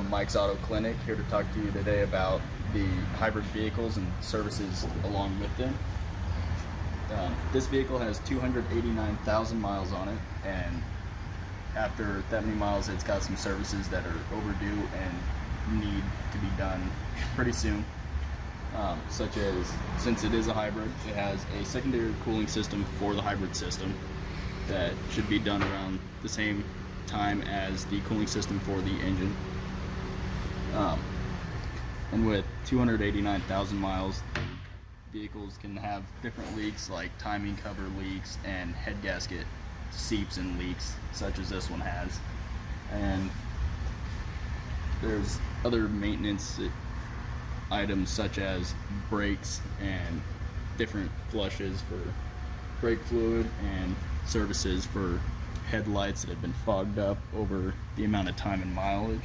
from Mike's Auto Clinic, here to talk to you today about the hybrid vehicles and services along with them. This vehicle has 289,000 miles on it, and after that many miles, it's got some services that are overdue and need to be done pretty soon. Such as, since it is a hybrid, it has a secondary cooling system for the hybrid system that should be done around the same time as the cooling system for the engine. And with 289,000 miles, vehicles can have different leaks like timing cover leaks and head gasket seeps and leaks, such as this one has. And there's other maintenance items such as brakes and different flushes for brake fluid and services for headlights that have been fogged up over the amount of time and mileage.